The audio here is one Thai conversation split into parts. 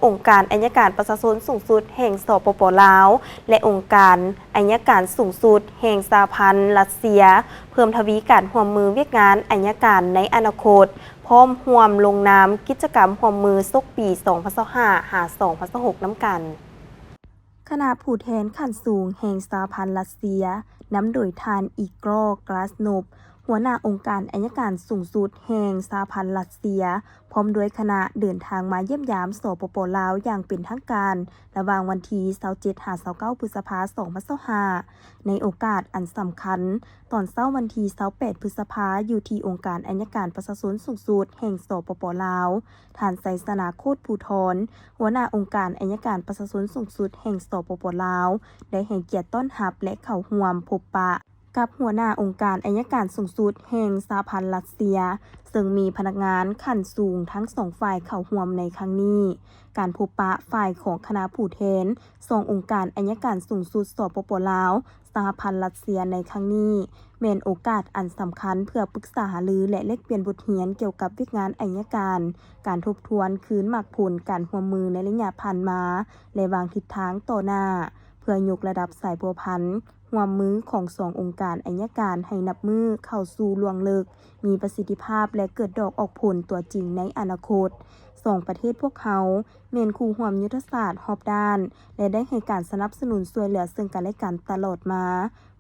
องค์การอัยการประชาชนสูงสุดแห่งสปป.ลาวและองค์การอัยการสูงสุดแห่งสหพันธ์รัสเซียเพิ่มทวีการร่วมมือเวียกงานอัยการในอนาคตพร้อมร่วมลงนามกิจกรรมร่วมมือซกปี 2025 หา 2026 น้ำกันคณะผู้แทนขั้นสูงแห่งสหพันธ์รัสเซียนำโดยทานอีกรอกลาสโนบหัวหน้าองค์การอัยการสูงสุดแห่งสหพันธ์รัสเซียพร้อมด้วยคณะเดินทางมาเยี่ยมยามสปป.ลาวอย่างเป็นทางการระหว่างวันที่27-29 พฤษภาคม 2025ในโอกาสอันสำคัญตอนเช้าวันที่28 พฤษภาคมอยู่ที่องค์การอัยการประชาชนสูงสุดแห่งสปป.ลาวท่านไสสนาโคตรภูธรหัวหน้าองค์การอัยการประชาชนสูงสุดแห่งสปป.ลาวได้ให้เกียรติต้อนรับและเข้าร่วมพบปะกับหัวหน้าองค์การอัยการสูงสุดแห่งสหพันธ์รัสเซียซึ่งมีพนักงานขั้นสูงทั้งสองฝ่ายเข้าร่วมในครั้งนี้การพบปะฝ่ายของคณะผู้แทนสององค์การอัยการสูงสุดสปป.ลาวสหพันธ์รัสเซียในครั้งนี้เป็นโอกาสอันสำคัญเพื่อปรึกษาหารือและแลกเปลี่ยนบทเรียนเกี่ยวกับวิธีงานอัยการทบทวนคืนหมากผลการร่วมมือในระยะผ่านมาและวางทิศทางต่อหน้าเพื่อยกระดับสายพัวพันร่วมมือของสององค์การอัยการให้นับมือเข้าสู่ล่วงลึกมีประสิทธิภาพและเกิดดอกออกผลตัวจริงในอนาคตสองประเทศพวกเขาเมียนคู่ร่วมยุทธศาสตร์รอบด้านและได้ให้การสนับสนุนช่วยเหลือซึ่งกันและกันตลอดมา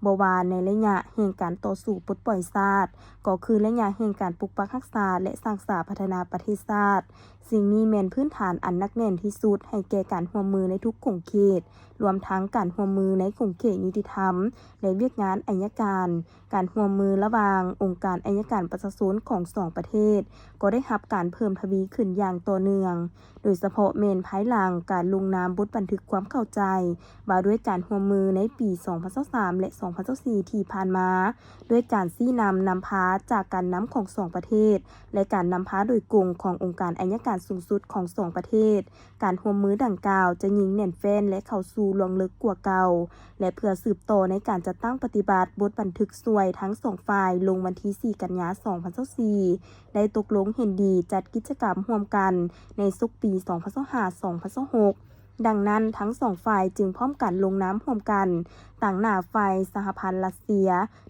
บ่ว่าในระยะแห่งการต่อสู้ปลดปล่อยชาติก็คือระยะแห่งการปกปักรักษาและสร้างสรรค์พัฒนาประเทศชาติสิ่งนี้แม่นพื้นฐานอันนักแน่นที่สุดให้แก่การร่วมมือในทุกขงเขตรวมทั้งการร่วมมือในขงเขตยุติธรรมและเวียกงานอัยการร่วมมือระหว่างองค์การอัยการประชาชนของสองประเทศก็ได้รับการเพิ่มทวีขึ้นอย่างต่อเนื่องโดยเฉพาะเมนภายหลังการลงนามบทบันทึกความเข้าใจว่าด้วยการร่วมมือในปี 2023 และ 2024 ที่ผ่านมาด้วยการชี้นำพาจากการนำของสองประเทศและการนำพาโดยกงขององค์การอัยการสูงสุดของสองประเทศการร่วมมือดังกล่าวจะยิ่งแน่นแฟ้นและเข้าสู่ล่วงลึกกว่าเก่าและเพื่อสืบต่อในการจัดตั้งปฏิบัติบทบันทึกช่วยทั้งสองฝ่ายลงวันที่ 4 กันยายน 2024ได้ตกลงเห็นดีจัดกิจกรรมร่วมกันในสุกปี 2025-2026 ดังนั้นทั้งสองฝ่ายจึงพร้อมกันลงนามร่วมกันต่างหน้าฝ่ายสหพันธ์รัสเซีย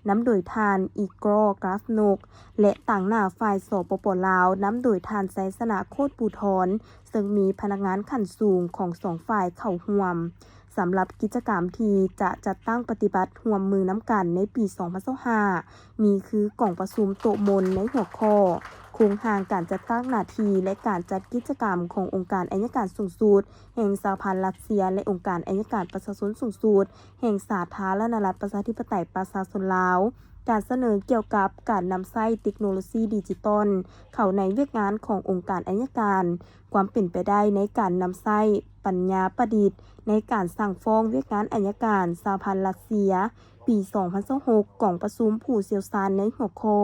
นำโดยทานอีกรอกราฟนกและต่างหน้าฝ่ายสปป.ลาวนำโดยทานไสสนาโคตรปูทรซึ่งมีพนักงานขั้นสูงของสองฝ่ายเข้าร่วมสำหรับกิจกรรมที่จะจัดตั้งปฏิบัติร่วมมือน้ำกันในปี 2025 มีคือกล่องประชุมโต๊ะมนในหัวข้อโครงสร้างการจัดตั้งหน้าที่และการจัดกิจกรรมขององค์การอัยการสูงสุดแห่งสหพันธ์รัสเซียและองค์การอัยการประชาชนสูงสุดแห่งสาธารณรัฐประชาธิปไตยประชาชนลาวการเสนอเกี่ยวกับการนำใช้เทคโนโลยีดิจิตอลเข้าในเวียกงานขององค์การอัยการความเป็นไปได้ในการนำใช้ปัญญาประดิษฐ์ในการสั่งฟ้องเวียกงานอัยการสหพันธ์รัสเซียปี 2026 กล่องประชุมผู้เชี่ยวชาญในหัวข้อ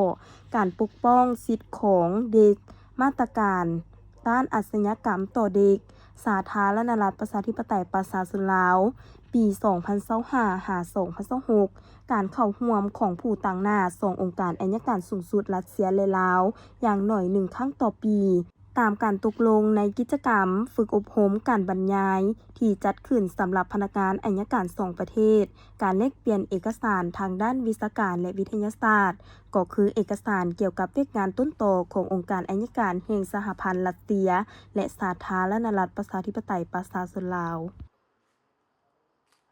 การปกป้องสิทธิของเด็กมาตรการต้านอาชญากรรมต่อเด็กสาธารณรัฐประชาธิปไตยประชาชนลาวปี 2025 หา 2026 การเข้าร่วมของผู้ต่างหน้าสององค์การอัยการสูงสุดรัสเซียและลาวอย่างน้อย1ครั้งต่อปีตามการตกลงในกิจกรรมฝึกอบรมการบรรยายที่จัดขึ้นสำหรับพนักงานอัยการสองประเทศการแลกเปลี่ยนเอกสารทางด้านวิชาการและวิทยาศาสตร์ก็คือเอกสารเกี่ยวกับเวียกงานต้นตอขององค์การอัยการแห่งสหพันธ์รัสเซียและสาธารณรัฐประชาธิปไตยประชาชนลาว